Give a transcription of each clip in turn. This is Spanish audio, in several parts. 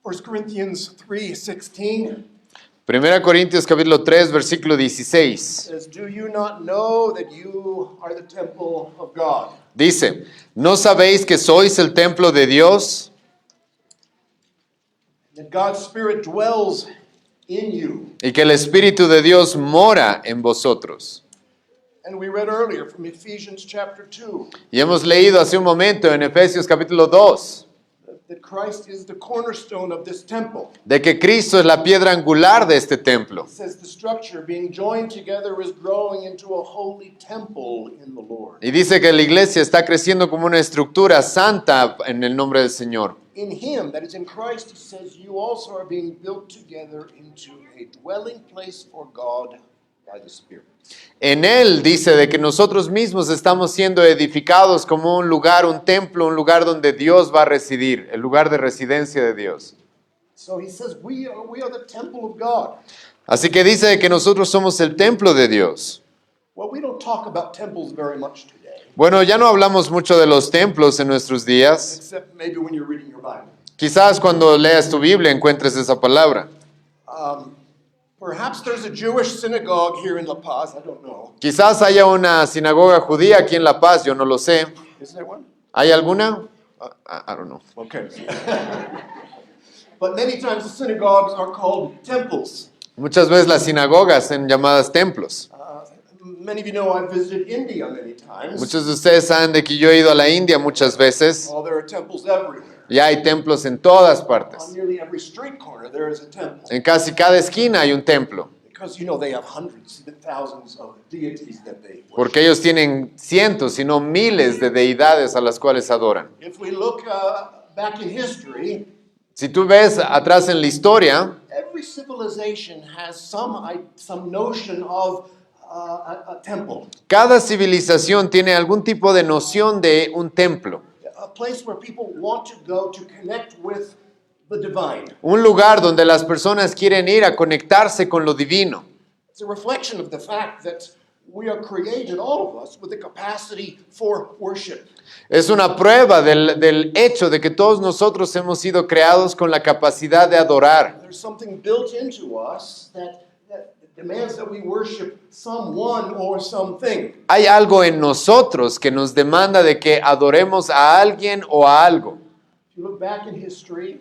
1 Corinthians 3:16 Primera Corintios capítulo 3, versículo 16. says, "Do you not know that you are the temple of God, Dice, ¿no sabéis que sois el templo de Dios that God's Spirit dwells in you?" y que el Espíritu de Dios mora en vosotros? And we read earlier from Ephesians chapter 2 Y hemos leído hace un momento en Efesios capítulo 2 that Christ is the cornerstone of this temple. de que Cristo es la piedra angular de este templo. It says the structure being joined together is growing into a holy temple in the Lord. Y dice que la iglesia está creciendo como una estructura santa en el nombre del Señor. In him, that is in Christ, it says you also are being built together into a dwelling place for God by the Spirit. En Él dice de que nosotros mismos estamos siendo edificados como un lugar, un templo, un lugar donde Dios va a residir, el lugar de residencia de Dios. So he says we are the temple of God. Así que dice de que nosotros somos el templo de Dios. Well, we don't talk about temples very much today, Bueno, ya no hablamos mucho de los templos en nuestros días. except maybe when you're reading your Bible. Quizás cuando leas tu Biblia encuentres esa palabra. Perhaps there's a Jewish synagogue here in La Paz. I don't know. Quizás haya una sinagoga judía aquí en La Paz, yo no lo sé. Is there one? ¿Hay alguna? I don't know. Okay. But many times the synagogues are called temples. Muchas veces las sinagogas son llamadas templos. Many of you know I've visited India many times. Muchos de ustedes saben de que yo he ido a la India muchas veces. Oh, there are temples everywhere. Y hay templos en todas On partes. nearly every street corner there is a temple. En casi cada esquina hay un templo. Because, you know, they have hundreds, even thousands of deities that they worship. Porque ellos tienen cientos, si no miles de deidades a las cuales adoran. If we look back in history, Si tú ves atrás en la historia, every civilization has some notion of a temple. cada civilización tiene algún tipo de noción de un templo. A place where people want to go to connect with the divine. Un lugar donde las personas quieren ir a conectarse con lo divino. It's a reflection of the fact that we are created, all of us, with the capacity for worship. Es una prueba del hecho de que todos nosotros hemos sido creados con la capacidad de adorar. There's something built into us that demands that we worship someone or something. Hay algo en nosotros que nos demanda de que adoremos a alguien o a algo. If you look back in history,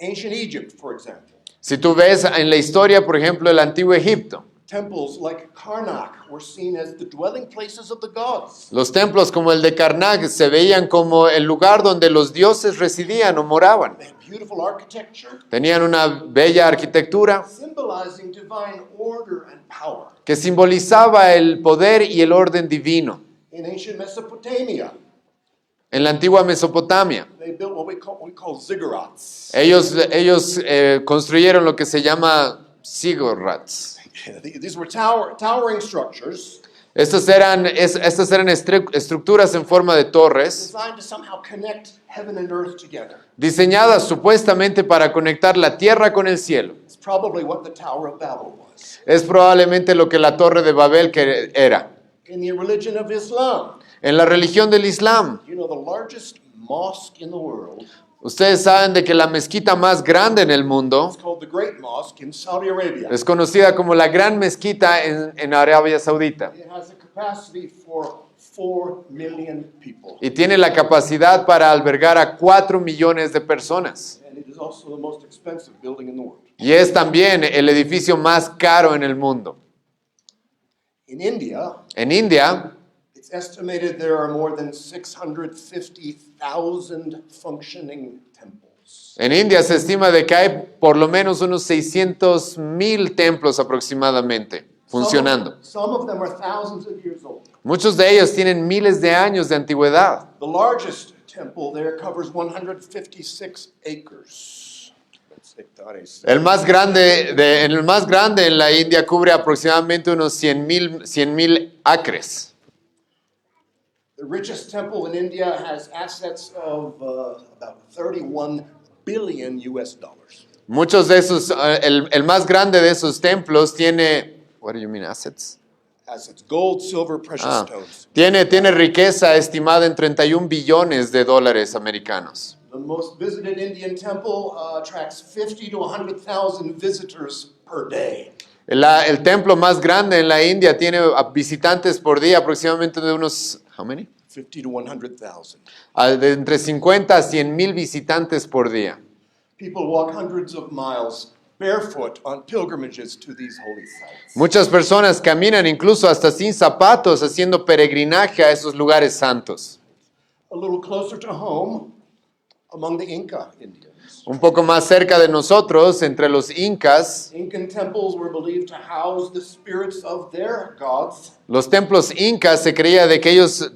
ancient Egypt, for example, Si tú ves en la historia, por ejemplo, el antiguo Egipto, temples like Karnak were seen as the dwelling places of the gods. los templos como el de Karnak se veían como el lugar donde los dioses residían o moraban. They had beautiful architecture, Tenían una bella arquitectura symbolizing divine order and power. que simbolizaba el poder y el orden divino. In ancient Mesopotamia, En la antigua Mesopotamia, they built what we call ziggurats. ellos construyeron lo que se llama ziggurats. These were towering structures Estas eran estructuras en forma de torres, designed to somehow connect heaven and earth together. diseñadas supuestamente para conectar la tierra con el cielo. It's probably what the Tower of Babel was. Es probablemente lo que la torre de Babel era. In the religion of Islam, En la religión del Islam, you know, the largest mosque in the world ustedes saben de que la mezquita más grande en el mundo is called the Great Mosque in Saudi Arabia. es conocida como la Gran Mezquita en Arabia Saudita. It has a capacity for 4 million people. Y tiene la capacidad para albergar a 4 millones de personas. And it is also the most expensive building in the world. Y es también el edificio más caro en el mundo. In India, En India, it's estimated there are more than 650,000 functioning temples. En India se estima de que hay por lo menos unos 600,000 templos aproximadamente funcionando. Some of them are thousands of years old. Muchos de ellos tienen miles de años de antigüedad. The largest temple there covers 156 acres. That's hectares. El más grande en la India cubre aproximadamente unos 100,000 acres. The richest temple in India has assets of about 31 billion US dollars. Muchos de esos, el más grande de esos templos tiene, what do you mean assets? Assets, gold, silver, precious stones. Tiene riqueza estimada en 31 billones de dólares americanos. The most visited Indian temple attracts 50 to 100,000 visitors per day. El templo más grande en la India tiene visitantes por día aproximadamente de unos, how many? 50 to 100,000. De entre 50 a 100 mil visitantes por día. People walk hundreds of miles barefoot on pilgrimages to these holy sites. Muchas personas caminan incluso hasta sin zapatos haciendo peregrinaje a esos lugares santos. A little closer to home, among the Inca Indians. Un poco más cerca de nosotros, entre los incas, Incan temples were believed to house the spirits of their gods. los templos incas se creía de que ellos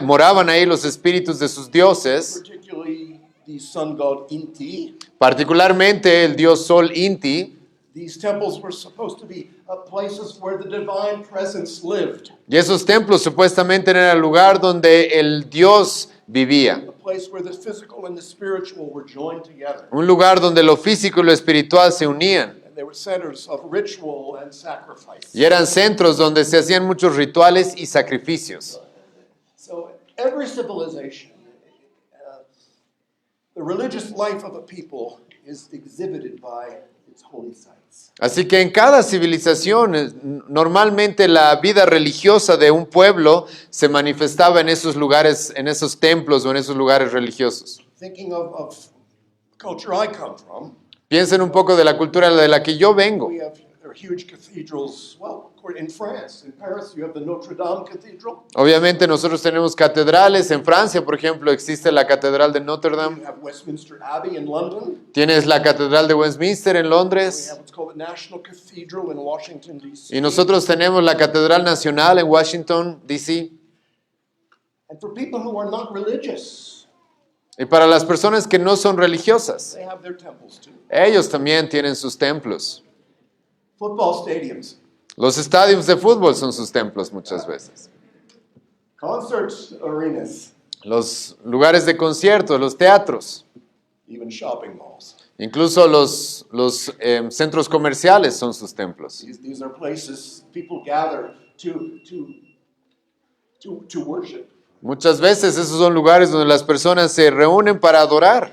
moraban ahí los espíritus de sus dioses, Particularly the sun god Inti. particularmente el dios Sol Inti, These temples were supposed to be places where the divine presence lived, y esos templos supuestamente eran el lugar donde el dios vivía, a place where the physical and the spiritual were joined together. un lugar donde lo físico y lo espiritual se unían, And they were centers of ritual and sacrifice. y eran centros donde se hacían muchos rituales y sacrificios. So every civilization, the religious life of a people is exhibited by its holy sites. Así que en cada civilización, normalmente la vida religiosa de un pueblo se manifestaba en esos lugares, en esos templos o en esos lugares religiosos. Thinking of culture I come from, Piensen un poco de la cultura de la que yo vengo. there are huge cathedrals. Well, in France, in Paris, you have the Notre Dame Cathedral. Obviamente nosotros tenemos catedrales. En Francia, por ejemplo, existe la Catedral de Notre Dame. You have Westminster Abbey in London. Tienes la Catedral de Westminster en We Londres. have what's called the National Cathedral in Washington, D.C. Y nosotros tenemos la Catedral Nacional en Washington, D.C. And for people who are not religious, Y para las personas que no son religiosas, they have their temples too. ellos también tienen sus templos. Football stadiums, Los estadios de fútbol son sus templos muchas veces. concert arenas, Los lugares de conciertos, los teatros, even shopping malls. incluso los centros comerciales son sus templos. These are places people gather to worship. Muchas veces esos son lugares donde las personas se reúnen para adorar.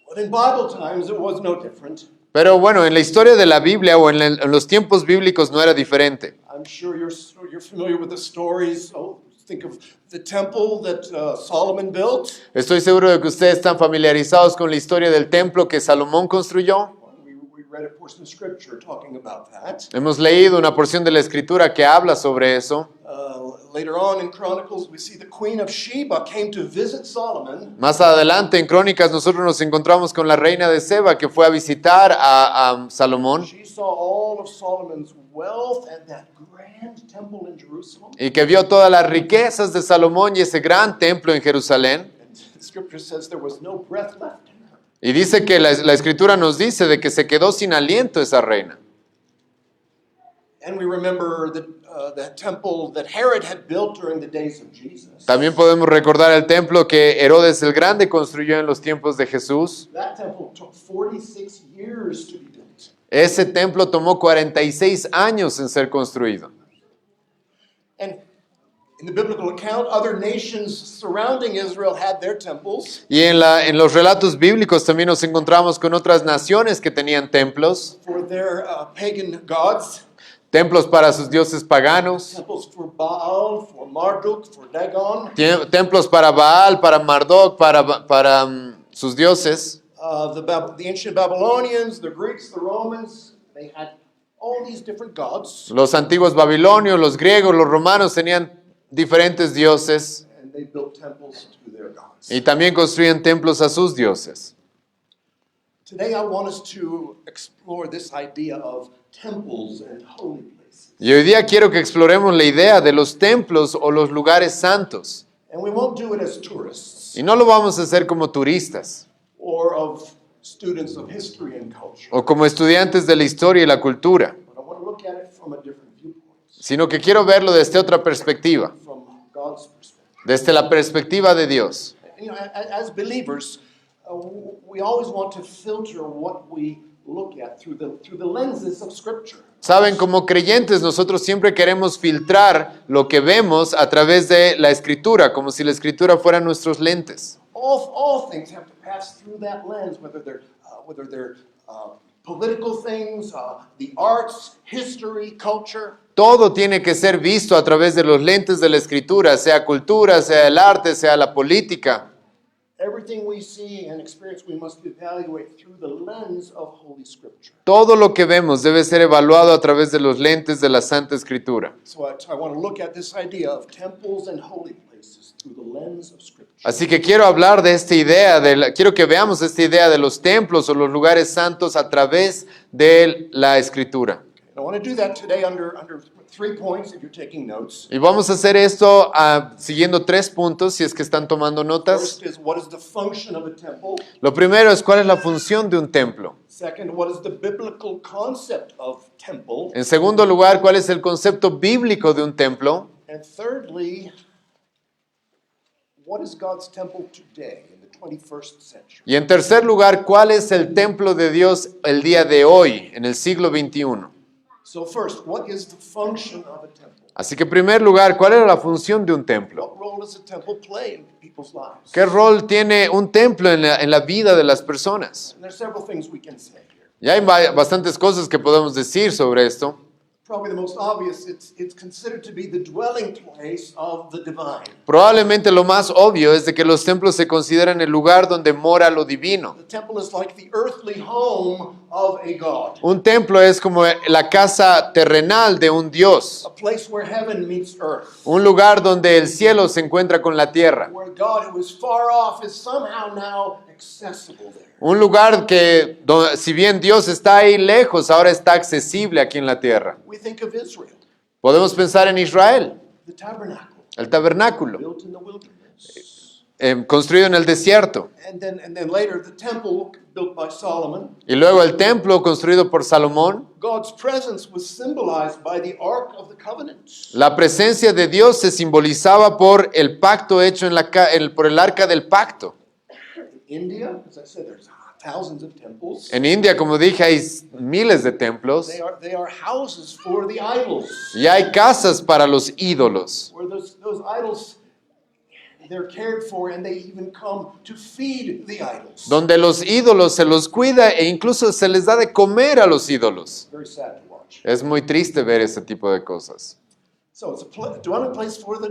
But in Bible times, it was no different. Pero bueno, en la historia de la Biblia o en los tiempos bíblicos no era diferente. I'm sure you're familiar with the stories. Oh, think of the temple that Solomon built. Estoy seguro de que ustedes están familiarizados con la historia del templo que Salomón construyó. We read a portion of scripture talking about that. Hemos leído una porción de la escritura que habla sobre eso. Later on in Chronicles, we see the Queen of Sheba came to visit Solomon. Más adelante en Crónicas nosotros nos encontramos con la reina de Seba que fue a visitar a Salomón She saw all of Solomon's wealth and that grand temple in Jerusalem. y que vio todas las riquezas de Salomón y ese gran templo en Jerusalén. And the scripture says there was no breath left in her. Y dice que la escritura nos dice de que se quedó sin aliento esa reina. And we remember that temple that Herod had built during the days of Jesus. También podemos recordar el templo que Herodes el Grande construyó en los tiempos de Jesús. That temple took 46 years to be built. Ese templo tomó 46 años en ser construido. And in the biblical account, other nations surrounding Israel had their temples Y en los relatos bíblicos también nos encontramos con otras naciones que tenían templos, for their pagan gods, templos para sus dioses paganos, temples for Baal, for Marduk, for Dagon. templos para Baal, para Marduk, para sus dioses. The ancient Babylonians, the Greeks, the Romans, they had all these different gods, Los antiguos babilonios, los griegos, los romanos tenían diferentes dioses and they built temples to their gods. y también construían templos a sus dioses. Today I want us to explore this idea of temples and holy places. Y hoy día quiero que exploremos la idea de los templos o los lugares santos. And we won't do it as tourists Y no lo vamos a hacer como turistas or of students of history and culture. o como estudiantes de la historia y la cultura, But I want to look at it from a different viewpoint, sino que quiero verlo desde otra perspectiva, from God's perspective. desde la perspectiva de Dios. You know, as believers, we always want to filter what we look at through the lenses of Scripture. Saben, como creyentes nosotros siempre queremos filtrar lo que vemos a través de la escritura, como si la escritura fuera nuestros lentes. All things have to pass through that lens, whether they're political things, the arts, history, culture. Todo tiene que ser visto a través de los lentes de la escritura, sea cultura, sea el arte, sea la política. Everything we see and experience, we must evaluate through the lens of Holy Scripture. Todo lo que vemos debe ser evaluado a través de los lentes de la Santa Escritura. So I want to look at this idea of temples and holy places through the lens of Scripture. Así que quiero hablar de esta idea, quiero que veamos esta idea de los templos o los lugares santos a través de la Escritura. And I want to do that today under 3 points if you're taking notes. Y vamos a hacer esto siguiendo 3 puntos, si es que están tomando notas. First is, what is the function of a temple? Lo primero es cuál es la función de un templo. Second, what is the biblical concept of temple? En segundo lugar, cuál es el concepto bíblico de un templo. And thirdly, what is God's temple today in the 21st century? Y en tercer lugar, cuál es el templo de Dios el día de hoy, en el siglo XXI. So first, what is the function of a temple? Así que en primer lugar, ¿cuál era la función de un templo? What role does a temple play in people's lives? ¿Qué rol tiene un templo en la vida de las personas? And there's several things we can say here. Ya hay bastantes cosas que podemos decir sobre esto. Probably the most obvious, it's considered to be the dwelling place of the divine. Probablemente lo más obvio es de que los templos se consideran el lugar donde mora lo divino. The temple is like the earthly home of a god, Un templo es como la casa terrenal de un Dios, a place where heaven meets earth, un lugar donde el cielo se encuentra con la tierra, where God who is far off is somehow now accessible there. un lugar que, si bien Dios está ahí lejos, ahora está accesible aquí en la tierra. We think of Israel, Podemos pensar en Israel, the tabernacle, el tabernáculo, built in the wilderness. construido en el desierto, And then later, the temple built by Solomon. y luego el templo construido por Salomón. God's presence was symbolized by the Ark of the Covenant. La presencia de Dios se simbolizaba por el pacto hecho por el arca del pacto. In India, as I said, there's thousands of temples. En India, como dije, hay miles de templos They are houses for the idols, y hay casas para los ídolos, where those idols, they're cared for, and they even come to feed the idols. donde los ídolos se los cuida e incluso se les da de comer a los ídolos. Very sad to watch. Es muy triste ver ese tipo de cosas. So it's a dwelling place for the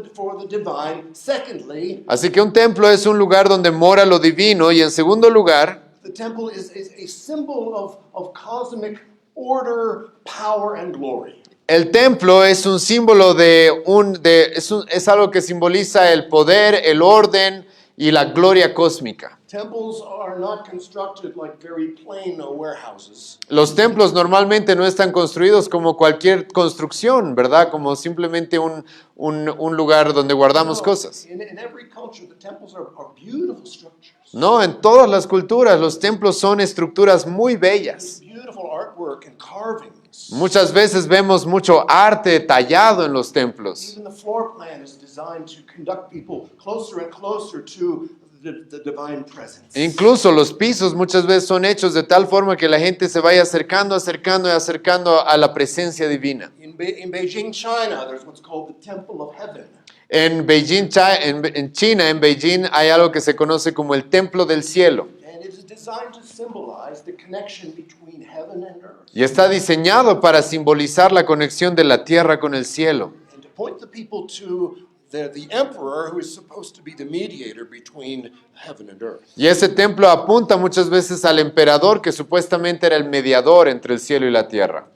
divine. Secondly, Así que un templo es un lugar donde mora lo divino y en segundo lugar, the temple is a symbol of cosmic order, power, and glory. el templo es un símbolo es algo que simboliza el poder, el orden y la gloria cósmica. Temples are not constructed like very plain warehouses. Los templos normalmente no están construidos como cualquier construcción, ¿verdad? Como simplemente un lugar donde guardamos No, cosas. in every culture, the temples are beautiful structures. No, en todas las culturas los templos son estructuras muy bellas. Beautiful artwork and carvings. Muchas veces vemos mucho arte tallado en los templos. Even the floor plan is designed to conduct people closer and closer to the divine presence. Incluso los pisos muchas veces son hechos de tal forma que la gente se vaya acercando a la presencia divina. In Beijing, China, there's what's called the Temple of Heaven. En Beijing, en China, en Beijing, hay algo que se conoce como el Templo del Cielo. And it is designed to symbolize the connection between heaven and earth. Y está diseñado para simbolizar la conexión de la tierra con el cielo. And to point the people to the emperor who is supposed to be the mediator between heaven and earth. Y ese templo apunta muchas veces al emperador que supuestamente era el mediador entre el cielo y la tierra.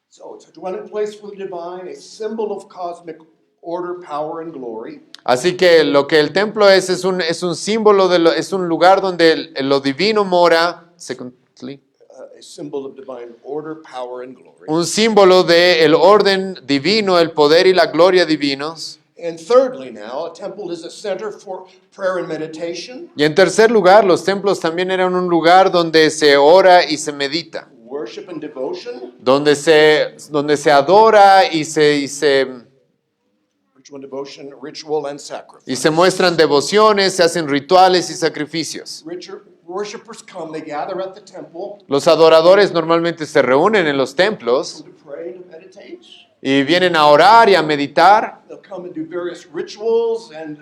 So it's a dwelling place for the divine, a symbol of cosmic order, power, and glory. Así que lo que el templo es un símbolo, es un lugar donde lo divino mora. Secondly, A symbol of divine order, power, and glory. un símbolo del orden divino, el poder y la gloria divinos. And thirdly now, a temple is a center for prayer and meditation, Y en tercer lugar, los templos también eran un lugar donde se ora y se medita, worship and devotion. donde se adora y Ritual and sacrifice. se muestran devociones, se hacen rituales y sacrificios. Worshippers come, they gather at the temple Los adoradores normalmente se reúnen en los templos to pray and to meditate. y vienen a orar y a meditar. They'll come and do various rituals and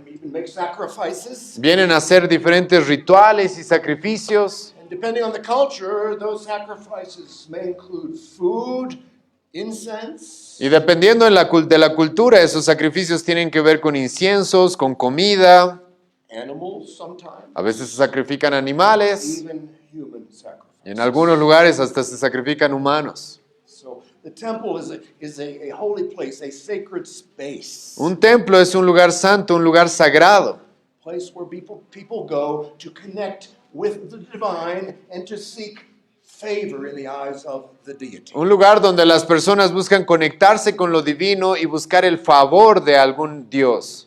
even make sacrifices. Vienen a hacer diferentes rituales y sacrificios. And depending on the culture, those sacrifices may include food, incense, Y dependiendo de la cultura, esos sacrificios tienen que ver con inciensos, con comida. animals sometimes, A veces se sacrifican animales even human sacrifices. y en algunos lugares hasta se sacrifican humanos. So the temple is a holy place, a sacred space. Un templo es un lugar santo, un lugar sagrado. Place where people go to connect with the divine and to seek favor in the eyes of the deity. Un lugar donde las personas buscan conectarse con lo divino y buscar el favor de algún Dios.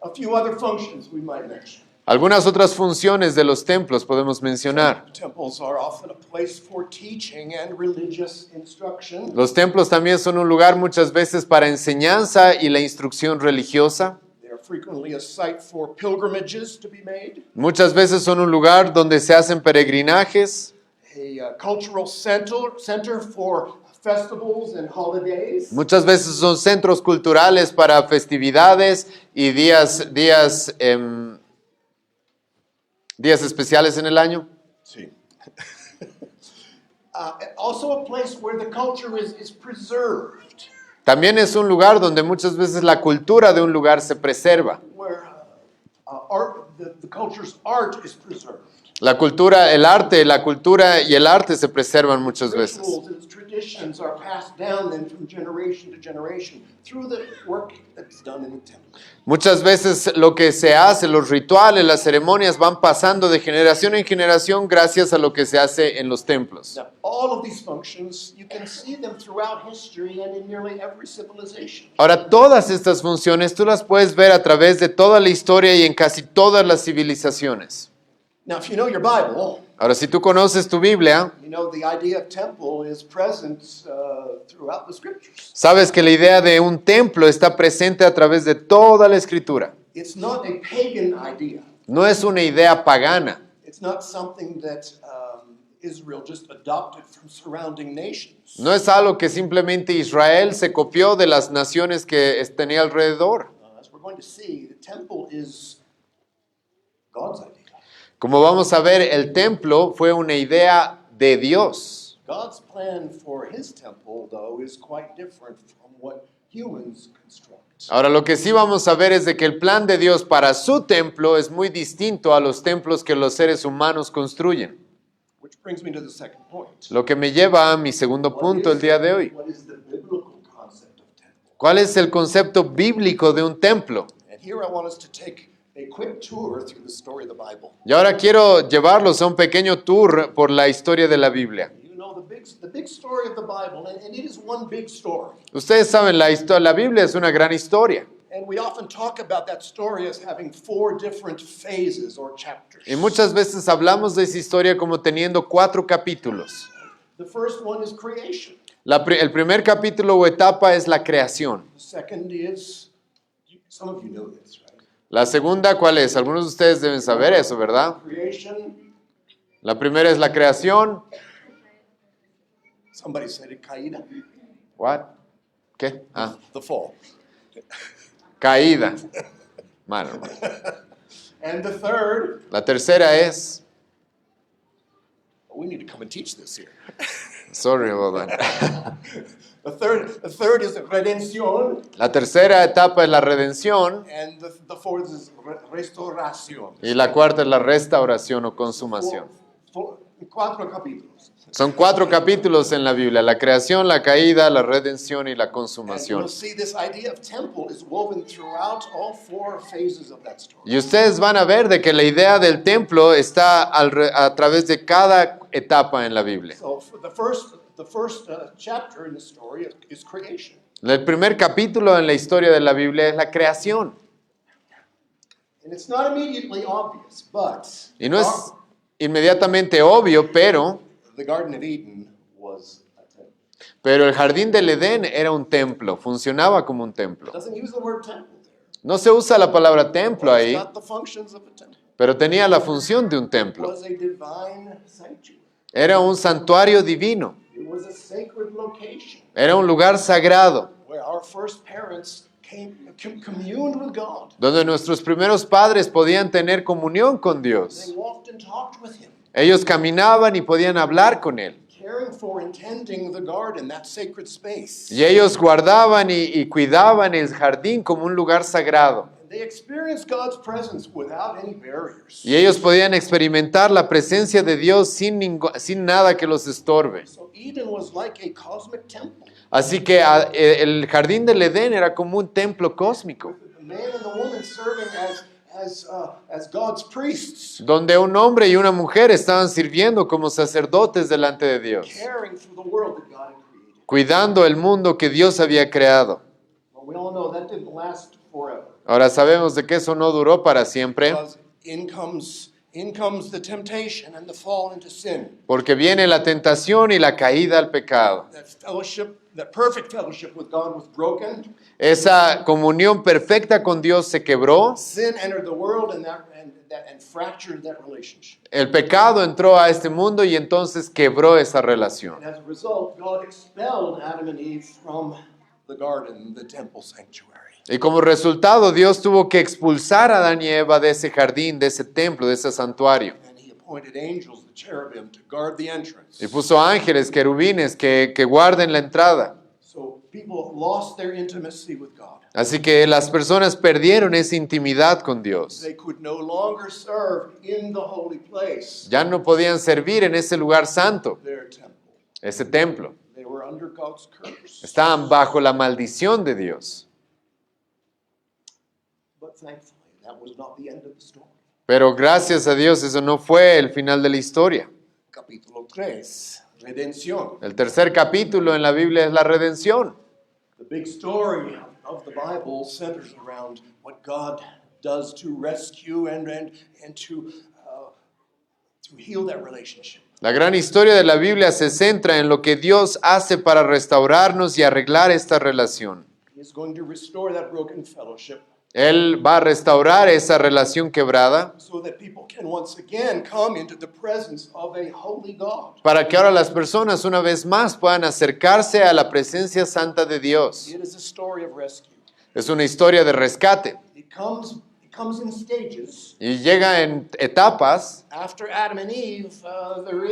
A few other functions we might mention. Algunas otras funciones de los templos podemos mencionar. Temples are often a place for teaching and religious instruction. Los templos también son un lugar muchas veces para enseñanza y la instrucción religiosa. They are frequently a site for pilgrimages to be made, Muchas veces son un lugar donde se hacen peregrinajes. a cultural center for festivals and holidays. Muchas veces son centros culturales para festividades y días especiales en el año. Sí. Also a place where the culture is preserved, También es un lugar donde muchas veces la cultura de un lugar se preserva. where the culture's art is preserved. La cultura, la cultura y el arte se preservan muchas veces. Rituals and traditions are passed down then from generation to generation through the work that's done in the temple. Muchas veces lo que se hace, los rituales, las ceremonias van pasando de generación en generación gracias a lo que se hace en los templos. Now, all of these functions, you can see them throughout history and in nearly every civilization. Ahora, todas estas funciones tú las puedes ver a través de toda la historia y en casi todas las civilizaciones. Now, if you know your Bible, Ahora, si tú conoces tu Biblia, you know the idea of temple is present throughout the scriptures. sabes que la idea de un templo está presente a través de toda la escritura. It's not a pagan idea. No es una idea pagana. It's not something that Israel just adopted from surrounding nations. No es algo que simplemente Israel se copió de las naciones que tenía alrededor. As we're going to see, the temple is God's idea. Como vamos a ver, el templo fue una idea de Dios. God's plan for his temple, though, is quite different from what humans construct. Ahora, lo que sí vamos a ver es de que el plan de Dios para su templo es muy distinto a los templos que los seres humanos construyen. Which brings me to the second point. Lo que me lleva a mi segundo punto el día de hoy. What is the biblical concept of temple? ¿Cuál es el concepto bíblico de un templo? And here I want us to take a quick tour through the story of the Bible. Y ahora quiero llevarlos a un pequeño tour por la historia de la Biblia. You know the big story of the Bible, and it is one big story. Ustedes saben, la Biblia es una gran historia. And we often talk about that story as having 4 different phases or chapters. Y muchas veces hablamos de esa historia como teniendo 4 capítulos. The first one is creation. El primer capítulo o etapa es la creación. The second is, some of you know this, right? La segunda, ¿cuál es? Algunos de ustedes deben saber eso, ¿verdad? Creation, La primera es la creación. somebody said it, caída, What? ¿Qué? Ah, the fall. caída. Malo. And the third, La tercera es... we need to come and teach this here. Sorry about that. The third is redención, La tercera etapa es la redención and the fourth is restauración. y la cuarta es la restauración o consumación. 4 capítulos. Son 4 capítulos en la Biblia: la creación, la caída, la redención y la And consumación. you'll see this idea of temple is woven throughout all 4 phases of that story. Y ustedes van a ver de que la idea del templo está a través de cada etapa en la Biblia. So for the first chapter in the story is creation. El primer capítulo en la historia de la Biblia es la creación. And it's not immediately obvious, but Y no es inmediatamente obvio, the Garden of Eden was a temple. pero el jardín del Edén era un templo, funcionaba como un templo. It doesn't use the word temple there. No se usa la palabra templo It's ahí, got the functions of a temple. pero tenía la función de un It templo. was a divine sanctuary. Era un santuario divino. It was a sacred location Era un lugar sagrado where our first parents communed with God. donde nuestros primeros padres podían tener comunión con They Dios. walked and talked with Him, Ellos caminaban y podían hablar con Él. caring for and tending the garden, that sacred space. Y ellos guardaban y cuidaban el jardín como un lugar sagrado. They experienced God's presence without any barriers. Y ellos podían experimentar la presencia de Dios sin nada que los estorbe. So Eden was like a cosmic temple. Así que el jardín del Edén era como un templo cósmico, The man and the woman serving as God's priests, donde un hombre y una mujer estaban sirviendo como sacerdotes delante de Dios, caring for the world that God had created. cuidando el mundo que Dios había creado. Well, we all know that didn't last forever. Ahora sabemos de que eso no duró para siempre, Because in comes the temptation and the fall into sin. porque viene la tentación y la caída al pecado. That perfect fellowship with God was broken. Esa comunión perfecta con Dios se quebró, Sin entered the world and fractured that relationship. el pecado entró a este mundo y entonces quebró esa relación. And as a result, God expelled Adam and Eve from the garden, the temple sanctuary. Y como resultado, Dios tuvo que expulsar a Adán y Eva de ese jardín, de ese templo, de ese santuario. And He appointed angels, the cherubim, to guard the entrance. Y puso ángeles, querubines, que guarden la entrada. So people lost their intimacy with God. Así que las personas perdieron esa intimidad con Dios. They could no longer serve in the holy place, Ya no podían servir en ese lugar santo, their temple. ese templo. They were under God's curse. Estaban bajo la maldición de Dios. But thankfully, that was not the end of the story. Pero gracias a Dios eso no fue el final de la historia. Capítulo 3, redención. El tercer capítulo en la Biblia es la redención. The big story of the Bible centers around what God does to rescue and to heal that relationship. La gran historia de la Biblia se centra en lo que Dios hace para restaurarnos y arreglar esta relación. He is going to restore that broken fellowship Él va a restaurar esa relación quebrada so that people can once again come into the presence of a holy God. para que ahora las personas una vez más puedan acercarse a la presencia santa de Dios. It is a story of rescue. Es una historia de rescate It comes in stages. y llega en etapas. After Adam and Eve, there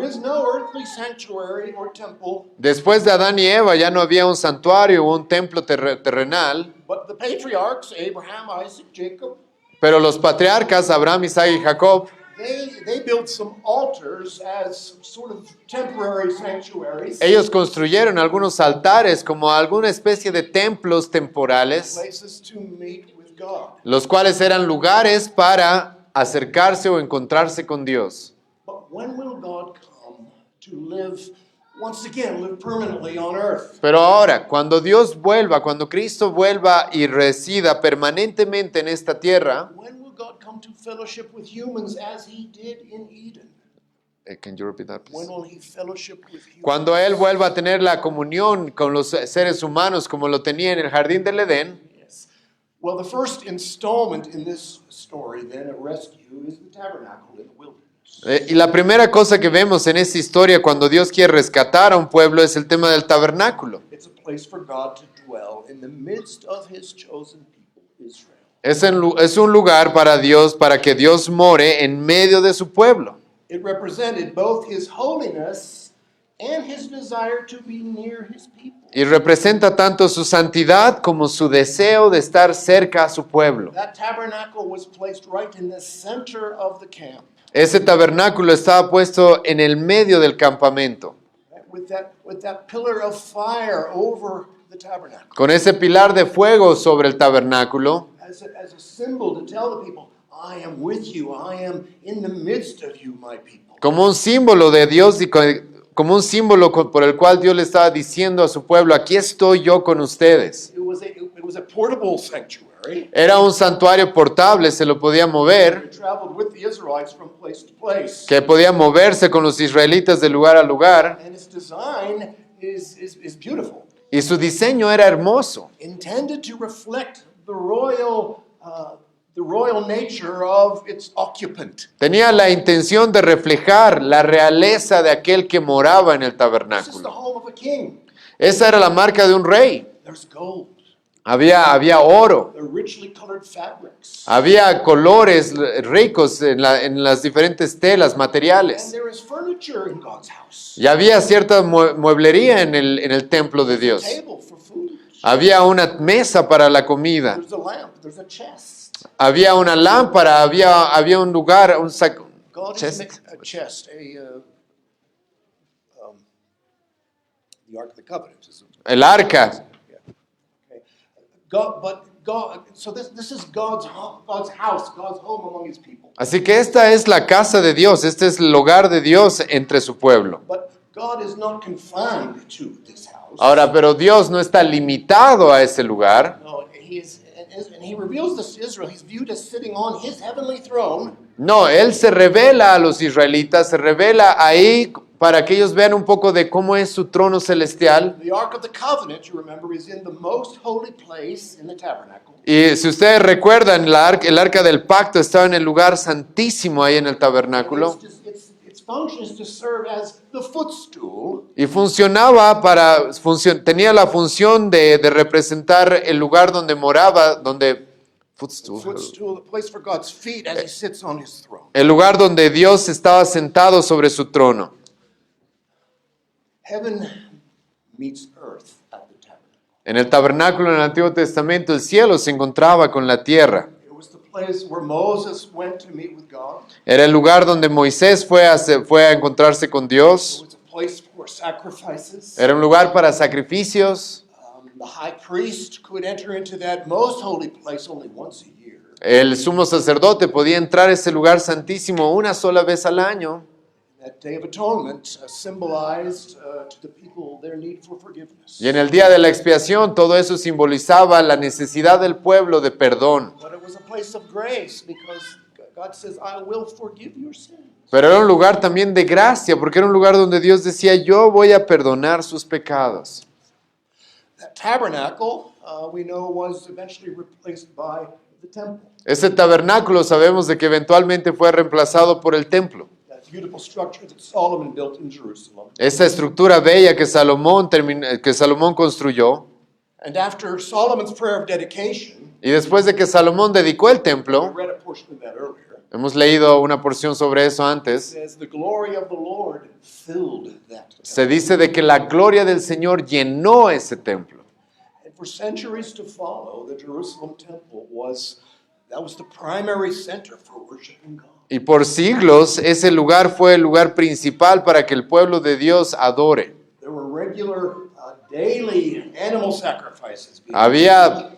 is no earthly sanctuary or temple, Después de Adán y Eva ya no había un santuario o un templo terrenal, but the patriarchs, Abraham, Isaac, Jacob, pero los patriarcas Abraham, Isaac y Jacob, they built some altars as sort of temporary sanctuaries, ellos construyeron algunos altares como alguna especie de templos temporales, places to meet with God. los cuales eran lugares para acercarse o encontrarse con Dios. But when will God come to live permanently on earth? Pero ahora, cuando Dios vuelva, cuando Cristo vuelva y resida permanentemente en esta tierra, When will God come to fellowship with humans as He did in Eden? can you repeat that, please? When will He fellowship with humans? Cuando Él vuelva a tener la comunión con los seres humanos como lo tenía en el jardín del Edén. Yes. Well, the first installment in this story, then, of rescue, is the tabernacle in the wilderness. Y la primera cosa que vemos en esta historia cuando Dios quiere rescatar a un pueblo es el tema del tabernáculo. It's a place for God to dwell in the midst of His chosen people, Israel. Es un lugar para Dios, para que Dios more en medio de su pueblo. It represented both His holiness and His desire to be near His people. Y representa tanto su santidad como su deseo de estar cerca a su pueblo. That tabernacle was placed right in the center of the camp. Ese tabernáculo estaba puesto en el medio del campamento, With that pillar of fire over the tabernacle, con ese pilar de fuego sobre el tabernáculo, as a symbol to tell the people, I am with you, I am in the midst of you, my people. como un símbolo de Dios y como un símbolo por el cual Dios le estaba diciendo a su pueblo, aquí estoy yo con ustedes. It was a portable sanctuary. Era un santuario portable, se lo podía mover, It traveled with the Israelites from place to place. que podía moverse con los israelitas de lugar a lugar, And its design is beautiful. y su diseño era hermoso. Intended to reflect the royal the royal nature of its occupant. Tenía la intención de reflejar la realeza de aquel que moraba en el This is the tabernáculo. home of a king. Esa era la marca de un rey. There's gold. Había oro, They're richly colored fabrics. había colores ricos en las diferentes telas, And materiales. there is furniture in God's house. Y había cierta mueblería en el templo de Dios. Table for food. Había una mesa para la comida. There's a lamp. There's a chest. Había una lámpara, había un lugar, God is chest. a chest, the Ark of the Covenant. El arca. Okay. God, so this is God's house, God's home among His people. Así que esta es la casa de Dios, este es el hogar de Dios entre su pueblo. But God is not confined to this house. Ahora, pero Dios no está limitado a ese lugar. No, He is, and He reveals this to Israel. He's viewed as sitting on His heavenly throne. No, Él se revela a los israelitas, se revela ahí para que ellos vean un poco de cómo es su trono celestial. The Ark of the Covenant, you remember, is in the most holy place in the tabernacle. Y si ustedes recuerdan, el arca del pacto estaba en el lugar santísimo ahí en el tabernáculo. Its function is to serve as the footstool Y tenía la función de representar el lugar donde moraba, footstool, the place for God's feet as He sits on His throne. el lugar donde Dios estaba sentado sobre su trono. Heaven meets earth at the tabernacle. En el tabernáculo en el Antiguo Testamento, el cielo se encontraba con la tierra. It was the place where Moses went to meet with God. Era el lugar donde Moisés fue a encontrarse con It Dios. was a place for sacrifices. Era un lugar para sacrificios. The high priest could enter into that most holy place only once a year. El sumo sacerdote podía entrar a ese lugar santísimo una sola vez al año. That Day of Atonement symbolized to the people their need for forgiveness. Y en el día de la expiación, todo eso simbolizaba la necesidad del pueblo de perdón. But it was a place of grace because God says, I will forgive your sins. Pero era un lugar también de gracia, porque era un lugar donde Dios decía, yo voy a perdonar sus pecados. That tabernacle, we know, was eventually replaced by the temple. Ese tabernáculo sabemos de que eventualmente fue reemplazado por el templo. That beautiful structure that Solomon built in Jerusalem. Esa estructura bella que Salomón construyó. And after Solomon's prayer of dedication, Y después de que Salomón dedicó el we templo, read a portion of that earlier, hemos leído una porción sobre eso it antes, says the glory of the Lord filled that temple. se dice de que la gloria del Señor llenó ese templo. And for centuries to follow, the Jerusalem temple was the primary center for worshiping God. Y por siglos ese lugar fue el lugar principal para que el pueblo de Dios adore. There were regular daily animal sacrifices. Había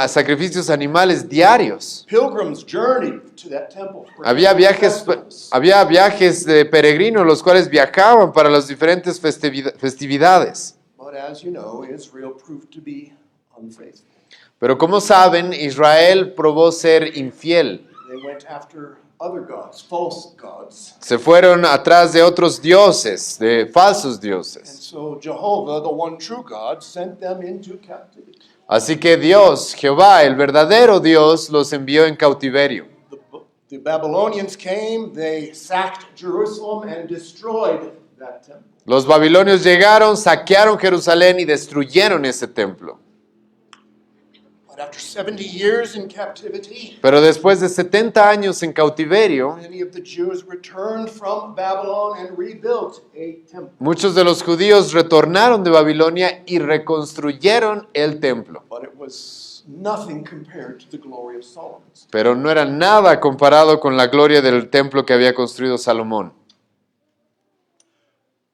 sacrificios animales diarios. Pilgrims journeyed to that temple. for Había festivals. viajes de peregrinos, los cuales viajaban para las diferentes festividades. But as you know, Israel proved to be unfaithful. Pero como saben, Israel probó ser infiel. They went after other gods, false gods. Se fueron atrás de otros dioses, de falsos And dioses. so Jehovah, the one true God, sent them into captivity. Así que Dios, Jehová, el verdadero Dios, los envió en cautiverio. The Babylonians came, they sacked Jerusalem and destroyed that temple. Los babilonios llegaron, saquearon Jerusalén y destruyeron ese templo. But after 70 years in captivity, Pero después de 70 años en cautiverio, many of the Jews returned from Babylon and rebuilt a temple. muchos de los judíos retornaron de Babilonia y reconstruyeron el templo. But it was nothing compared to the glory of Solomon's. Pero no era nada comparado con la gloria del templo que había construido Salomón.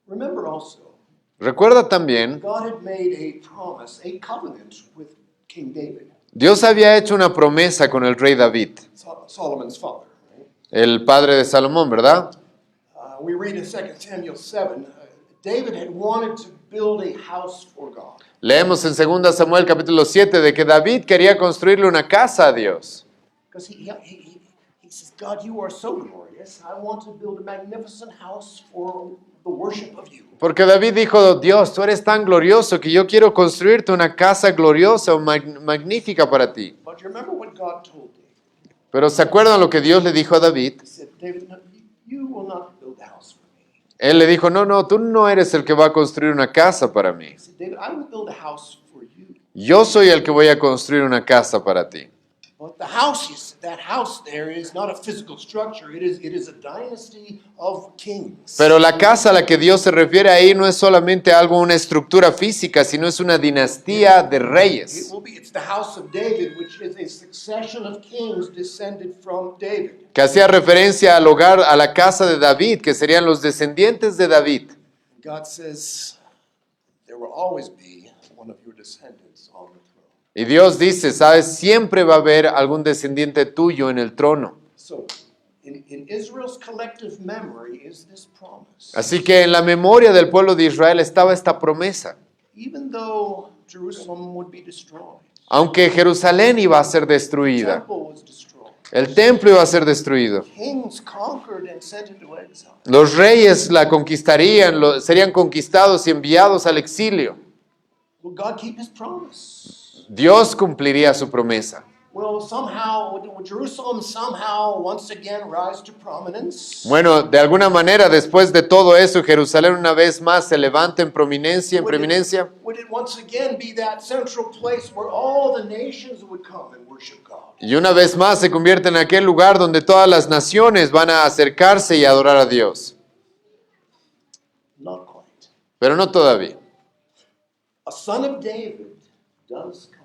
Remember also, Recuerda también, God had made a promise, a covenant with King David, Dios había hecho una promesa con el rey David, Solomon's father. Right? el padre de Salomón, ¿verdad? We read in 2 Samuel 7, David had wanted to build a house for God. Leemos en 2 Samuel capítulo 7 de que David quería construirle una casa a Dios. Because he says, God, you are so glorious. I want to build a magnificent house for the worship of you. Porque David dijo, Dios, tú eres tan glorioso que yo quiero construirte una casa gloriosa o magnífica para ti. But you remember what God told David. Pero ¿se acuerdan lo que Dios le dijo a David? He said, David, no, you will not build a house for me. Él le dijo, no, tú no eres el que va a construir una casa para mí. He said, David, I will build a house for you. Yo soy el que voy a construir una casa para ti. But the house, that house there is not a physical structure. It is a dynasty of kings. Pero la casa a la que Dios se refiere ahí no es solamente algo, una estructura física, sino es una dinastía de reyes. It's the house of David, which is a succession of kings descended from David. Que hacía referencia al hogar, a la casa de David, que serían los descendientes de David. God says, there will always be one of your descendants on the throne. Y Dios dice, sabes, siempre va a haber algún descendiente tuyo en el trono. So, in Israel's collective memory is this promise. Así que en la memoria del pueblo de Israel estaba esta promesa. Even though Jerusalem would be destroyed, Aunque Jerusalén iba a ser the destruida, temple was destroyed, el templo iba a ser destruido, kings conquered and sent into exile. los reyes la conquistarían, serían conquistados y enviados al exilio. Will God keep his promise? Dios cumpliría su promesa. Will Jerusalem somehow once again rise to prominence? Bueno, de alguna manera, después de todo eso, Jerusalén una vez más se levanta en prominencia, Would it once again be that central place where all the nations would come and worship God? y una vez más se convierte en aquel lugar donde todas las naciones van a acercarse y adorar a Dios. Not quite. Pero no todavía. A son of David does come,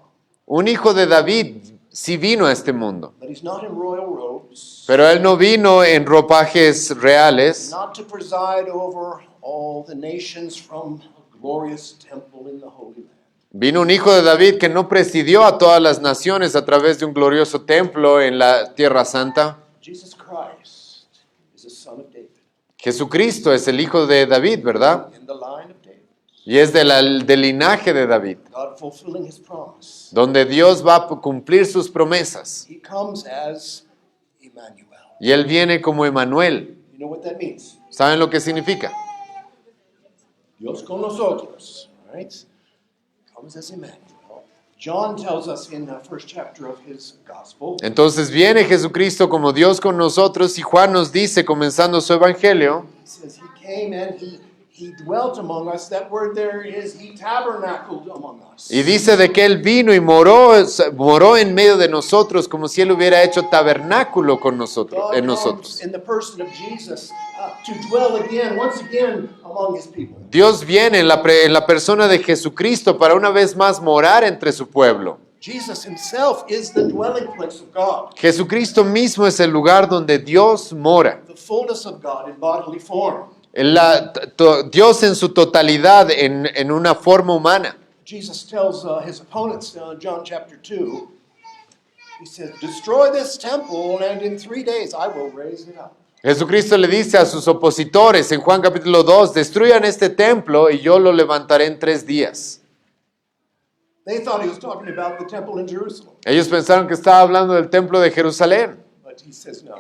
Un hijo de David sí vino a este mundo, but he's not in royal robes, pero él no vino en ropajes reales, not to preside over all the nations from a glorious temple in the Holy Land. Vino un hijo de David que no presidió a todas las naciones a través de un glorioso templo en la Tierra Santa. Jesus Christ is a son of David, Jesucristo es el hijo de David, ¿verdad? in the line of David, Y es del linaje de David, God fulfilling his promise. donde Dios va a cumplir sus promesas. He comes as Emmanuel. Y él viene como Emanuel. You know what that means? ¿Saben lo que significa? Dios con nosotros, right? Comes as Emmanuel. John tells us in the first chapter of his gospel, Entonces viene Jesucristo como Dios con nosotros y Juan nos dice, comenzando su evangelio, he says he came and he dwelt among us. That word there is he tabernacled among us. y dice de que él vino y moró en medio de nosotros como si él hubiera hecho tabernáculo con nosotros, God en comes nosotros. in the person of Jesus to dwell once again among his people. Dios viene en la persona de Jesucristo para una vez más morar entre su pueblo. Jesus himself is the dwelling place of God, Jesucristo mismo es el lugar donde Dios mora. the fullness of God in bodily form. Dios en su totalidad, en una forma humana. Jesus tells his opponents in John chapter 2, he says, destroy this temple and in 3 days I will raise it up. Jesucristo le dice a sus opositores en Juan capítulo 2, destruyan este templo y yo lo levantaré en 3 días. They thought he was talking about the temple in Jerusalem. Ellos pensaron que estaba hablando del templo de Jerusalén, But he says, no,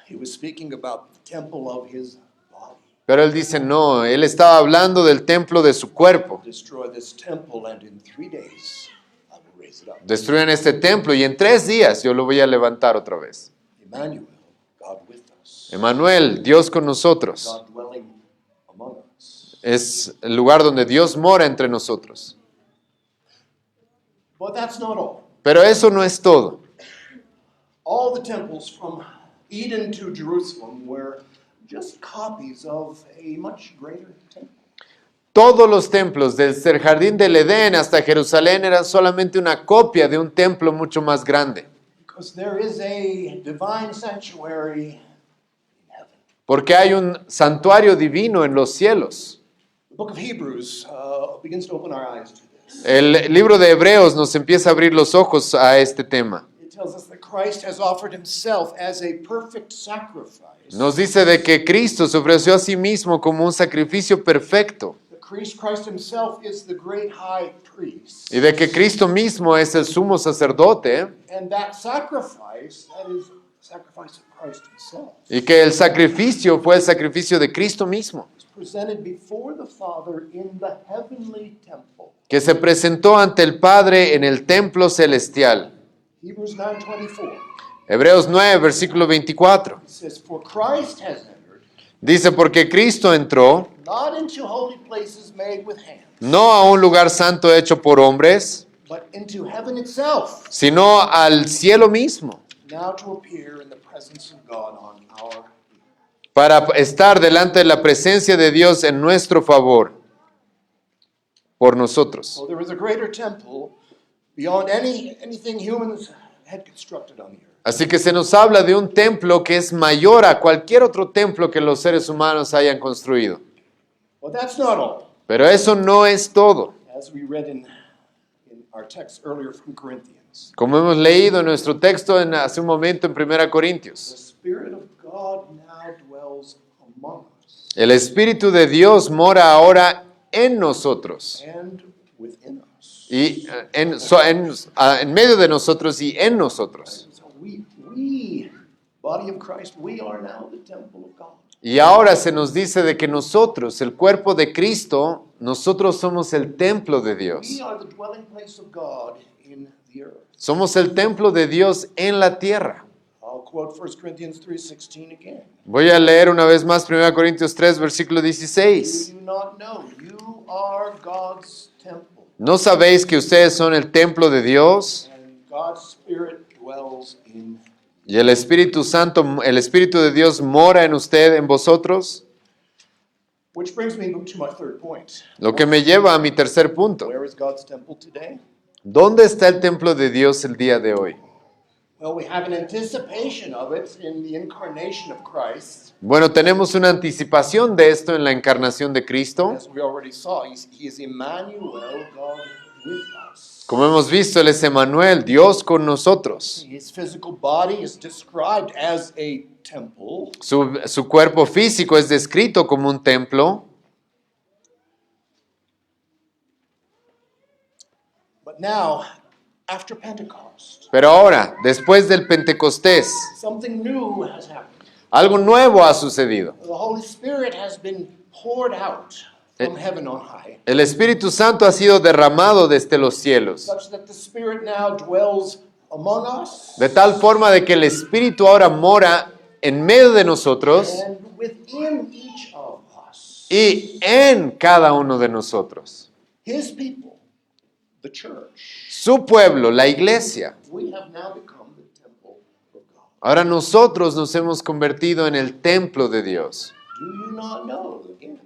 he was speaking about the temple of his body. pero él dice no, él estaba hablando del templo de su cuerpo. Destroy this temple and in 3 days I will raise it up. Destruyan este templo y en 3 días yo lo voy a levantar otra vez. Emmanuel, God with us. Emanuel, Dios con nosotros. God dwelling among us. Es el lugar donde Dios mora entre nosotros. But that's not all. Pero eso no es todo. All the temples from Eden to Jerusalem were just copies of a much greater temple. Todos los templos, desde el jardín del Edén hasta Jerusalén, eran solamente una copia de un templo mucho más grande. Because there is a divine sanctuary in heaven. Porque hay un santuario divino en los cielos. The book of Hebrews begins to open our eyes to this. El libro de Hebreos nos empieza a abrir los ojos a este tema. It tells us that Christ has offered himself as a perfect sacrifice. Nos dice de que Cristo se ofreció a sí mismo como un sacrificio perfecto Christ himself is the great high priest. y de que Cristo mismo es el sumo sacerdote And that sacrifice, that is the sacrifice of Christ himself, y que el sacrificio fue el sacrificio de Cristo mismo, was presented before the Father in the heavenly temple. que se presentó ante el Padre en el templo celestial. Hebrews 9:24. Hebreos 9, versículo 24. It says, "For Christ has entered, Dice, porque Cristo entró not into holy places made with hands, no a un lugar santo hecho por hombres, but into heaven itself, sino al cielo mismo, now to appear in the presence of God on our behalf." para estar delante de la presencia de Dios en nuestro favor, por nosotros. So there is a greater temple beyond anything humans had constructed on the earth. Así que se nos habla de un templo que es mayor a cualquier otro templo que los seres humanos hayan construido. But that's not all. Pero eso no es todo. As we read in our text earlier from Corinthians, Como hemos leído en nuestro texto hace un momento en 1 the Corintios, Spirit of God now dwells among us el Espíritu de Dios mora ahora en nosotros. and within us. Y en medio de nosotros y en nosotros. So we, body of Christ, we are now the temple of God. Y ahora se nos dice de que nosotros, el cuerpo de Cristo, nosotros somos el templo de We Dios. are the dwelling place of God in the earth. Somos el templo de Dios en la tierra. I'll quote 1 Corinthians 3:16 again. Voy a leer una vez más 1 Corintios 3, versículo Do 16. you not know you are God's temple, ¿No sabéis que ustedes son el templo de Dios? and God's Spirit dwells in you? Y el Espíritu Santo, el Espíritu de Dios mora en usted, en vosotros. Which brings me to my third point. Lo que me lleva a mi tercer punto. Where is God's temple today? ¿Dónde está el templo de Dios el día de hoy? Well, we have an anticipation of it in the incarnation of Christ. Bueno, tenemos una anticipación de esto en la encarnación de Cristo. As we already saw, he is Emmanuel, God with us. Como hemos visto, Él es Emmanuel, Dios con nosotros. His physical body is described as a temple. Su cuerpo físico es descrito como un templo. But now, after Pentecost, Pero ahora, después del Pentecostés, something new has happened. algo nuevo ha sucedido. The Holy Spirit has been poured out from heaven on high, El Espíritu Santo ha sido derramado desde los cielos, such that the Spirit now dwells among us de tal forma de que el Espíritu ahora mora en medio de nosotros and within each of us. y en cada uno de nosotros. His people, the church, Su pueblo, la iglesia. we have now become the temple of God. Ahora nosotros nos hemos convertido en el templo de Dios. Do you not know, again,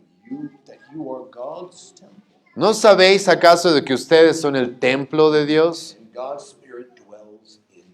that you are God's temple, ¿No sabéis acaso de que ustedes son el templo de Dios? and God's Spirit dwells in you?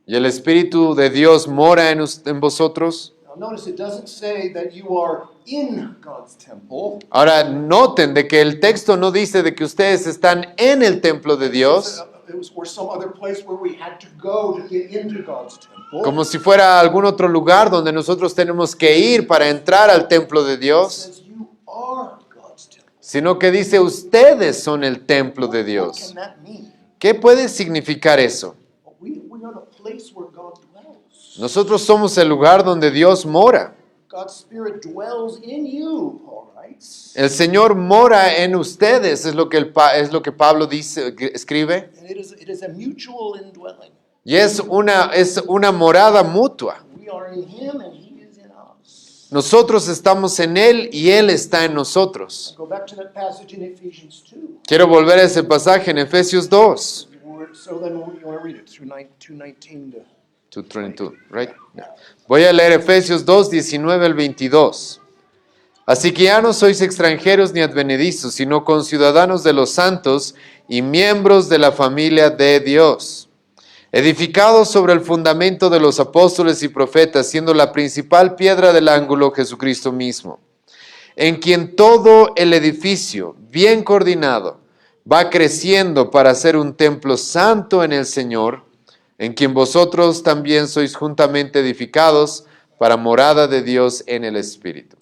Y el Espíritu de Dios mora en vosotros. Now notice it doesn't say that you are in God's temple. Ahora noten de que el texto no dice de que ustedes están en el templo de Dios, It was or some other place where we had to go to get into God's temple. como si fuera algún otro lugar donde nosotros tenemos que ir para entrar al templo de It Dios, says you are God's temple. sino que dice ustedes son el templo de What Dios. can that mean? ¿Qué puede significar eso? We are the place where God dwells. Nosotros somos el lugar donde Dios mora. God's Spirit dwells in you, Paul writes. El Señor mora en ustedes, es lo que Pablo dice, escribe. And it is a mutual indwelling. Y es una morada mutua. We are in Him and He is in us. Nosotros estamos en Él y Él está en nosotros. Go back to that passage in Ephesians 2. Quiero volver a ese pasaje en Efesios 2. So then you want to read it through 2:19 to 2:22, right? Yeah. Voy a leer Efesios 2, 19 al 22. Así que ya no sois extranjeros ni advenedizos, sino conciudadanos de los santos y miembros de la familia de Dios, edificados sobre el fundamento de los apóstoles y profetas, siendo la principal piedra del ángulo Jesucristo mismo, en quien todo el edificio, bien coordinado, va creciendo para ser un templo santo en el Señor, en quien vosotros también sois juntamente edificados para morada de Dios en el Espíritu.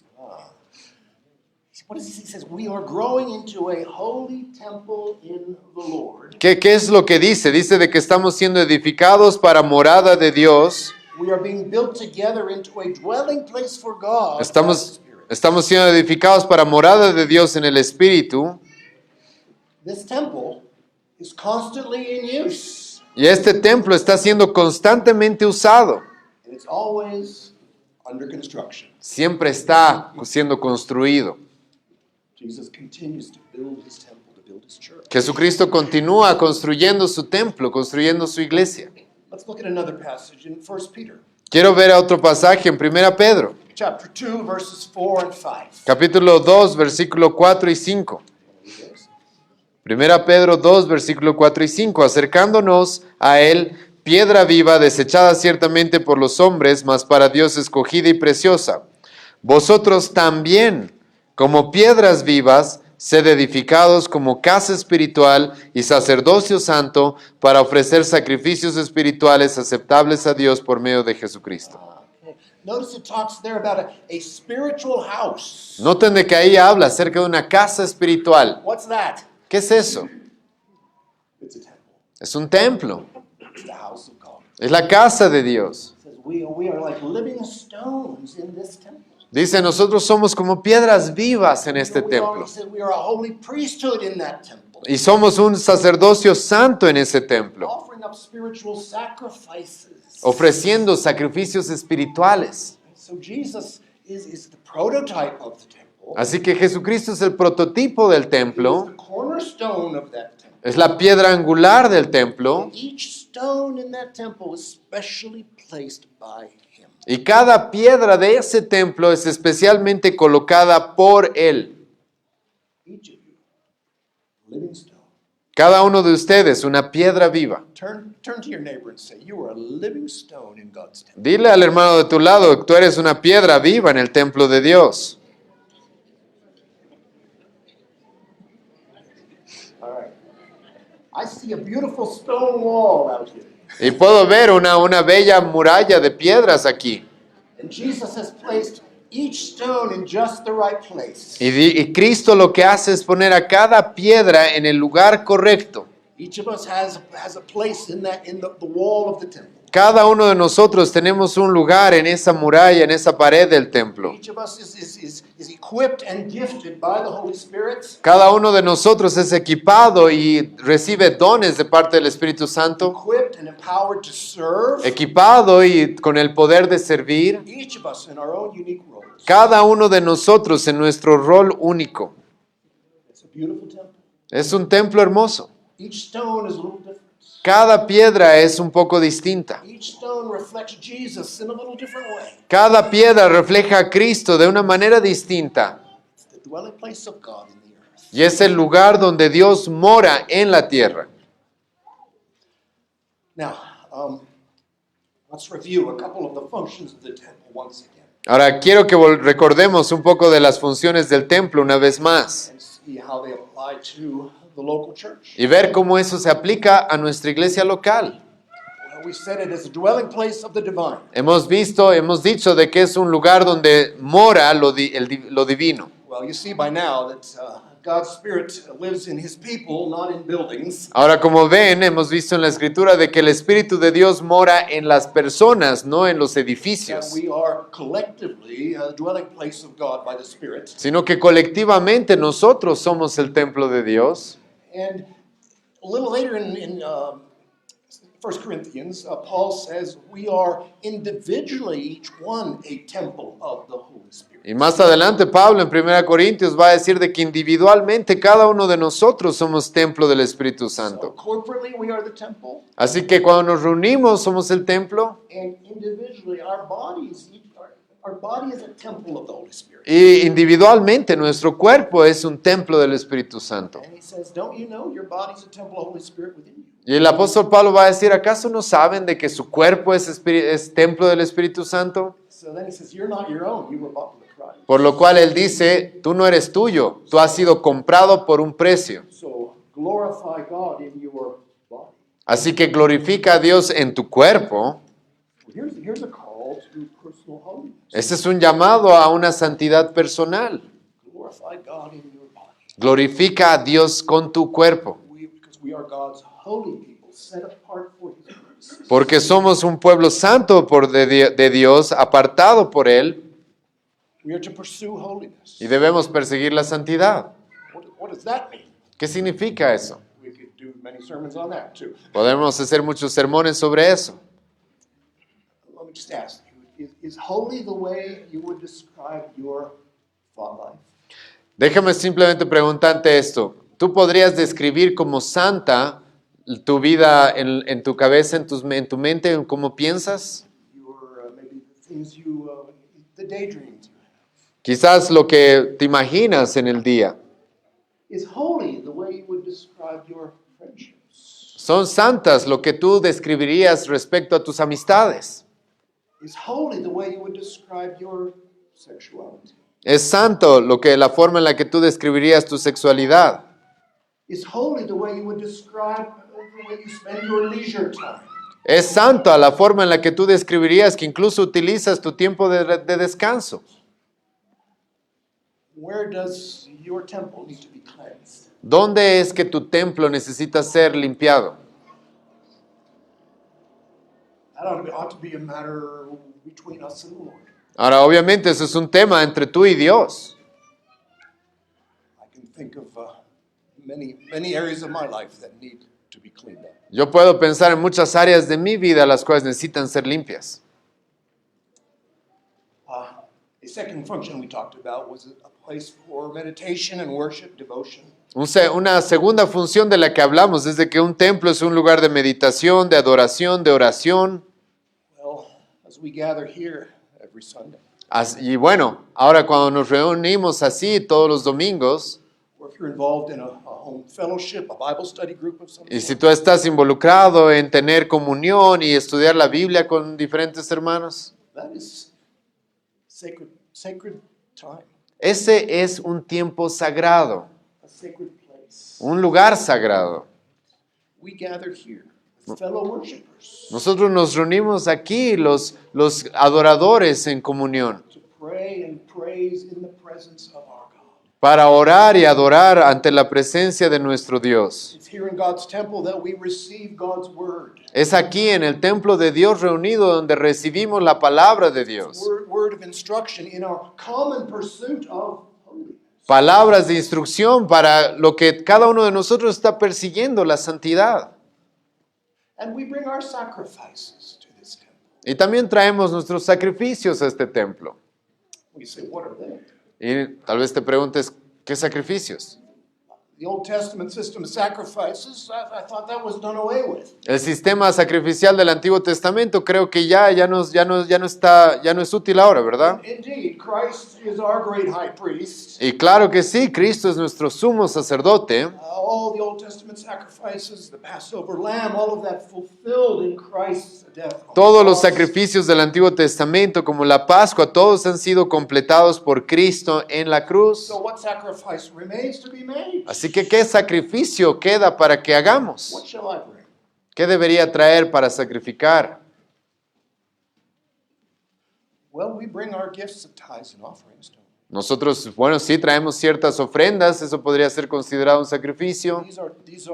What does he say? He says, we are growing into a holy temple in the Lord. ¿Qué es lo que dice? Dice de que estamos siendo edificados para morada de Dios. We are being built together into a dwelling place for God. God's Estamos Spirit. siendo edificados para morada de Dios en el Espíritu. This temple is constantly in use. Y este templo está siendo constantemente usado. And it's always under construction. Siempre está siendo construido. Jesus continues to build his temple, to build his church. Jesucristo continúa construyendo su templo, construyendo su iglesia. Let's look at another passage in 1 Peter, Quiero ver a otro pasaje en 1 Pedro, chapter 2, verses 4 and 5. capítulo 2, versículo 4 y 5. 1 Pedro 2, versículo 4 y 5. Acercándonos a él, piedra viva, desechada ciertamente por los hombres, mas para Dios escogida y preciosa. Vosotros también, como piedras vivas, sed edificados como casa espiritual y sacerdocio santo para ofrecer sacrificios espirituales aceptables a Dios por medio de Jesucristo. Notice it talks there about a spiritual house. Noten de que ahí habla acerca de una casa espiritual. What's that? ¿Qué es eso? It's a temple. Es un templo. It's the house of God. Es la casa de Dios. It says we are like living stones in this temple. Dice, nosotros somos como piedras vivas en este We templo. said we are a holy priesthood in that temple. Y somos un sacerdocio santo en ese templo, Offering up spiritual sacrifices. ofreciendo sacrificios espirituales. So Jesus is the prototype of the temple. Así que Jesucristo es el prototipo del He is templo, the cornerstone of that temple. es la piedra angular del templo, Each stone in that temple is specially placed by him. y cada piedra de ese templo es especialmente colocada por Él. Each of you, living stone. Cada uno de ustedes, una piedra viva. Turn to your neighbor and say, you are a living stone in God's temple. Dile al hermano de tu lado, tú eres una piedra viva en el templo de Dios. All right. I see a beautiful stone wall out here. Y puedo ver una bella muralla de piedras aquí. And Jesus has placed each stone in just the right place. Y Cristo lo que hace es poner a cada piedra en el lugar correcto. Each of us has a place in the wall of the temple. Cada uno de nosotros tenemos un lugar en esa muralla, en esa pared del templo. Each of us is equipped and gifted by the Holy Spirit, Cada uno de nosotros es equipado y recibe dones de parte del Espíritu Santo. equipped and empowered to serve. Equipado y con el poder de servir. Each of us in our own unique roles. Cada uno de nosotros en nuestro rol único. It's a beautiful temple. Es un templo hermoso. Each stone is a little different. Cada piedra es un poco distinta. Each stone reflects Jesus in a little different way. Cada piedra refleja a Cristo de una manera distinta. It's the dwelling place of God in the earth. Y es el lugar donde Dios mora en la tierra. Now, let's review a couple of the functions of the temple once again Ahora quiero que recordemos un poco de las funciones del templo una vez más and see how they apply to the local church. y ver cómo eso se aplica a nuestra iglesia local. We said it is a dwelling place of the divine. Hemos dicho de que es un lugar donde mora lo divino. Well, you see by now that God's Spirit lives in His people, not in buildings. Ahora, como ven, hemos visto en la Escritura de que el Espíritu de Dios mora en las personas, no en los That edificios, we are collectively a dwelling place of God by the Spirit. sino que colectivamente nosotros somos el templo de Dios. And a little later in 1 Corinthians, Paul says we are individually, each one, a temple of the Holy Spirit. Y más adelante Pablo en 1 Corintios va a decir de que individualmente cada uno de nosotros somos templo del Espíritu So Santo. corporately we are the temple, Así que cuando nos reunimos somos el templo and individually our bodies, our body is a temple of the Holy Spirit. y individualmente nuestro cuerpo es un templo del Espíritu Santo. And he says, don't you know your body's a temple of the Holy Spirit within you? Y el apóstol Pablo va a decir, ¿acaso no saben de que su cuerpo es templo del Espíritu Santo? So then he says, you're not your own, you were bought with a price. Por lo cual él dice, tú no eres tuyo, tú has sido comprado por un precio. So glorify God in your body. Así que glorifica a Dios en tu cuerpo. Well, here's a call to personal holiness. Este es un llamado a una santidad personal. Glorify God in your body. Glorifica a Dios con tu cuerpo, Because we are God's holy people, set apart for His purpose. porque somos un pueblo santo de Dios, apartado por Él, We are to pursue holiness. y debemos perseguir la santidad. What does that mean? ¿Qué significa eso? We could do many sermons on that too. Podemos hacer muchos sermones sobre eso. Let me just ask you, is holy the way you would describe your thought life? Déjame simplemente preguntarte esto. ¿Tú podrías describir como santa tu vida en tu cabeza, en tu mente, en cómo piensas? Your maybe the things the daydreams you have. Quizás lo que te imaginas en el día. Is holy the way you would describe your friendships? Son santas lo que tú describirías respecto a tus amistades. Is holy the way you would describe your sexuality? Es santo la forma en la que tú describirías tu sexualidad. Is holy the way you would describe the way you spend your leisure time? Es santo a la forma en la que tú describirías que incluso utilizas tu tiempo de descanso. Where does your temple need to be cleansed? ¿Dónde es que tu templo necesita ser limpiado? That ought to be a matter between us and the Lord. Ahora, obviamente, eso es un tema entre tú y Dios. I can think of many areas of my life that need to be cleaned up. Yo puedo pensar en muchas áreas de mi vida las cuales necesitan ser limpias. A second function we talked about was a place for meditation and worship, devotion. Una segunda función de la que hablamos es de que un templo es un lugar de meditación, de adoración, de oración. Well, as we gather here every Sunday, Y bueno, ahora cuando nos reunimos así todos los domingos, or if you're involved in a home fellowship, a Bible study group of some y si sort, tú estás involucrado en tener comunión y estudiar la Biblia con diferentes hermanos, that is sacred time, ese es un tiempo sagrado, a sacred place. un lugar sagrado. We gather here as fellow worshipers Nosotros nos reunimos aquí, los adoradores en comunión, to pray and praise in the presence of our God. para orar y adorar ante la presencia de nuestro Dios. It's here in God's temple that we receive God's word. Es aquí en el templo de Dios reunido donde recibimos la palabra de Dios. Word of instruction in our common pursuit of holiness. Palabras de instrucción para lo que cada uno de nosotros está persiguiendo, la santidad. And we bring our sacrifices to this temple. Y también traemos nuestros sacrificios a este templo. We say, what are they? Y tal vez te preguntes, ¿qué sacrificios? The Old Testament system of sacrifices, I thought that was done away with. El sistema sacrificial del Antiguo Testamento creo que ya no es útil ahora, ¿verdad? Indeed, Christ is our great high priest. Y claro que sí, Cristo es nuestro sumo sacerdote. All the Old Testament sacrifices, the Passover lamb, all of that fulfilled in Christ's death. on the Todos los cross. sacrificios del Antiguo Testamento, como la Pascua, todos han sido completados por Cristo en la cruz. So what sacrifice remains to be made? Así que, ¿qué sacrificio queda para que hagamos? What shall I bring? ¿Qué debería traer para sacrificar? Well, we bring our gifts of tithes and offerings, don't we? Nosotros, bueno, sí traemos ciertas ofrendas, eso podría ser considerado un sacrificio. These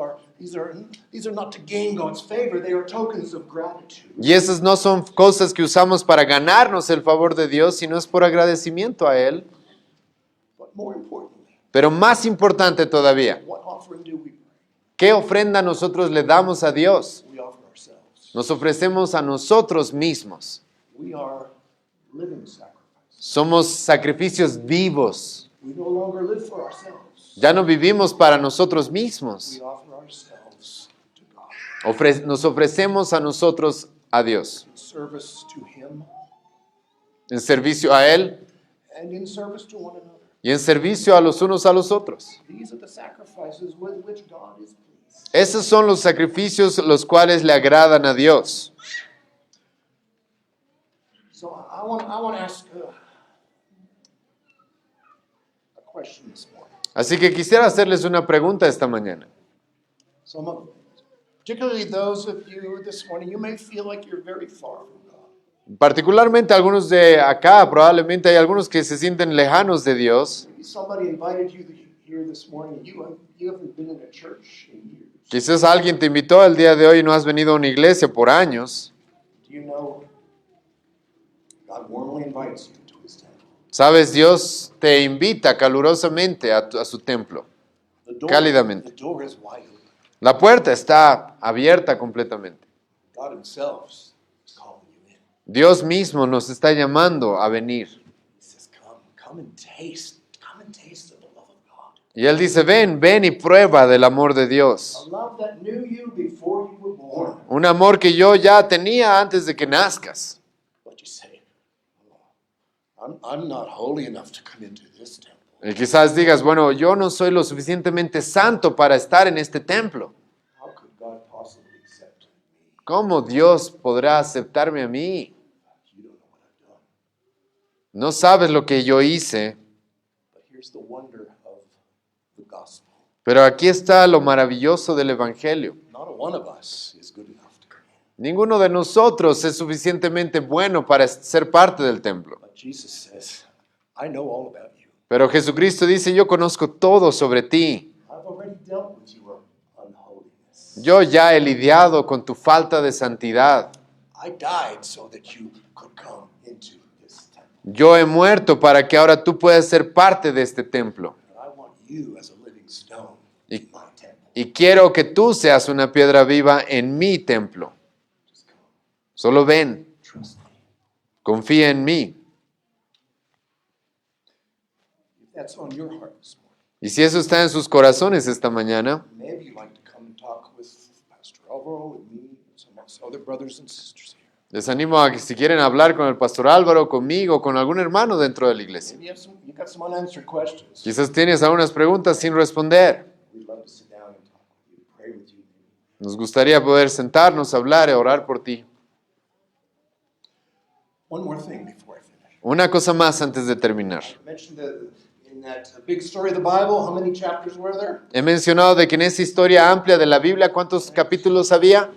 are not to gain God's favor, they are tokens of gratitude. Y esas no son cosas que usamos para ganarnos el favor de Dios, sino es por agradecimiento a Él. But more importantly, Pero más importante todavía, what offering do we bring? ¿qué ofrenda nosotros le damos a Dios? We offer ourselves. Nos ofrecemos a nosotros mismos. We are living sacrifices. Somos sacrificios vivos. We no longer live for ourselves. Ya no vivimos para nosotros mismos. We offer ourselves to God Nos ofrecemos a nosotros a Dios. in service to Him En servicio a Él and in service to one another. y en servicio a los unos a los otros. These are the sacrifices with which God is pleased. Esos son los sacrificios los cuales le agradan a Dios. So I want to ask a question this morning. Así que quisiera hacerles una pregunta esta mañana. Some of, particularly those of you this morning, you may feel like you're very far from God. Particularmente algunos de acá, probablemente hay algunos que se sienten lejanos de Dios. Maybe somebody invited you here this morning. You haven't been in a church in years. Quizás alguien te invitó el día de hoy y no has venido a una iglesia por años. Do you know God warmly invites you to His temple? Sabes, Dios te invita calurosamente a su templo, The door, cálidamente. The door is wide open. La puerta está abierta completamente. God himself is calling you in. Dios mismo nos está llamando a venir. He says, come and taste of the love of God. Y Él dice, ven, ven y prueba del amor de A Dios. love that knew you before you were born. Un amor que yo ya tenía antes de que nazcas. But you say, I'm not holy enough to come into this temple. Y quizás digas, bueno, yo no soy lo suficientemente santo para estar en este templo. How could God possibly accept me? ¿Cómo Dios podrá aceptarme a mí? You don't know what I've done. No sabes lo que yo hice, But here's the wonder of the gospel. pero aquí está lo maravilloso del Evangelio. Not a one of us is good enough to come in. Ninguno de nosotros es suficientemente bueno para ser parte del templo. But Jesus says, I know all about you. Pero Jesucristo dice, yo conozco todo sobre ti. I've already dealt with your unholiness. Yo ya he lidiado con tu falta de santidad. I died so that you could come into this temple. Yo he muerto para que ahora tú puedas ser parte de este templo. And I want you as a living stone Y- in my temple. Y quiero que tú seas una piedra viva en mi templo. Just come. Solo ven, Trust me. confía en mí. If that's on your heart this morning, Y si eso está en sus corazones esta mañana, maybe you'd like to come and talk with Pastor Alvaro and me and some of us other brothers and sisters here. les animo a que si quieren hablar con el pastor Álvaro, conmigo, con algún hermano dentro de la iglesia. Maybe you got some unanswered questions. Quizás tienes algunas preguntas sin responder. We'd love to sit down and talk with you, pray with you. Nos gustaría poder sentarnos, hablar y orar por ti. One more thing before I finish. Una cosa más antes de terminar. I mentioned in that big story of the Bible, how many chapters were there? He mencionado de que en esa historia amplia de la Biblia, ¿cuántos capítulos había?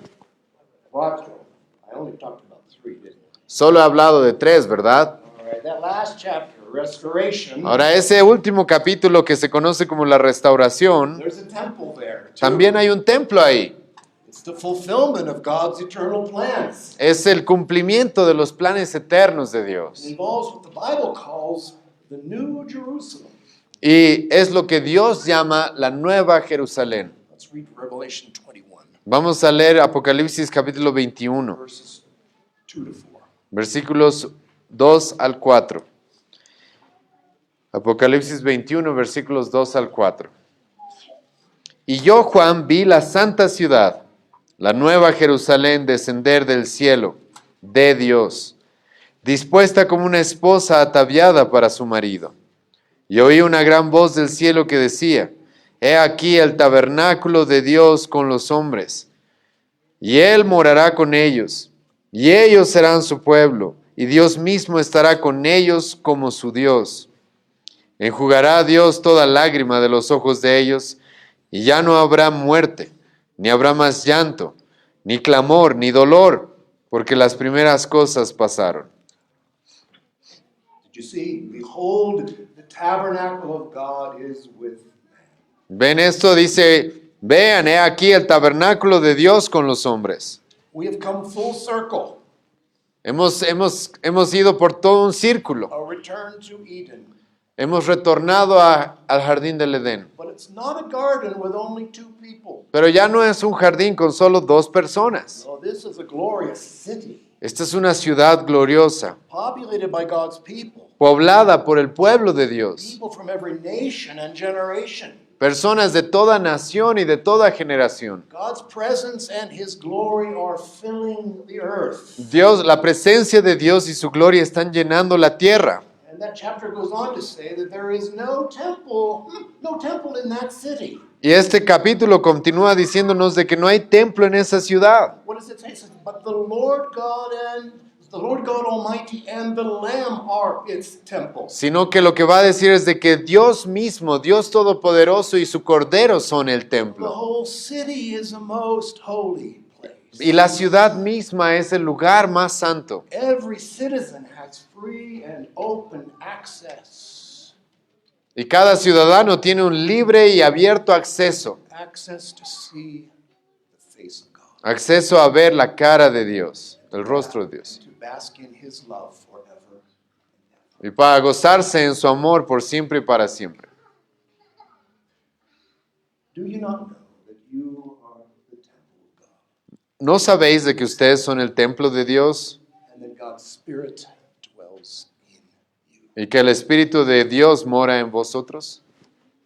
Cuatro. I only talked about 3, didn't I? Solo he hablado de 3, ¿verdad? All right, that last chapter, restoration. Ahora, ese último capítulo que se conoce como la restauración, There's a temple there. too. también hay un templo ahí. It's the fulfillment of God's eternal plans. Es el cumplimiento de los planes eternos de It Dios. involves what the Bible calls the New Jerusalem. Y es lo que Dios llama la Nueva Jerusalén. Let's read Revelation 21, Vamos a leer Apocalipsis capítulo 21, verses 2 to 4. versículos 2 al 4. Apocalipsis 21, versículos 2 al 4. Y yo, Juan, vi la santa ciudad, la nueva Jerusalén, descender del cielo, de Dios, dispuesta como una esposa ataviada para su marido. Y oí una gran voz del cielo que decía, he aquí el tabernáculo de Dios con los hombres, y Él morará con ellos, y ellos serán su pueblo, y Dios mismo estará con ellos como su Dios. Enjugará a Dios toda lágrima de los ojos de ellos, y ya no habrá muerte, ni habrá más llanto, ni clamor, ni dolor, porque las primeras cosas pasaron. Did you see? Behold, the tabernacle of God is with man. ¿Ven esto? Dice, vean, he aquí el tabernáculo de Dios con los hombres. We have come full circle, Hemos ido por todo un círculo. a return to Eden. Hemos retornado al jardín del Edén. But it's not a garden with only 2 people. Pero ya no es un jardín con solo 2 personas. No, this is a glorious city, Esta es una ciudad gloriosa, populated by God's people, poblada por el pueblo de Dios. people from every nation and generation. Personas de toda nación y de toda generación. God's presence and His glory are filling the earth. Dios, la presencia de Dios y su gloria están llenando la tierra. And that chapter goes on to say that there is no temple in that city. Y este capítulo continúa diciéndonos de que no hay templo en esa ciudad, What does it say? It says, but the Lord God Almighty and the Lamb are its temple. sino que lo que va a decir es de que Dios mismo, Dios Todopoderoso y su Cordero son el The templo. whole city is a most holy place. Y la ciudad misma es el lugar más santo. Every citizen has free and open access. Y cada ciudadano tiene un libre y abierto acceso. Access to see the face of God. Acceso a ver la cara de Dios, el rostro de Dios. To bask in His love forever. Y para gozarse en su amor por siempre y para siempre. Do you not know that you are ¿no sabéis de que ustedes son el templo de Dios and that God's Spirit dwells in you? y que el Espíritu de Dios mora en vosotros?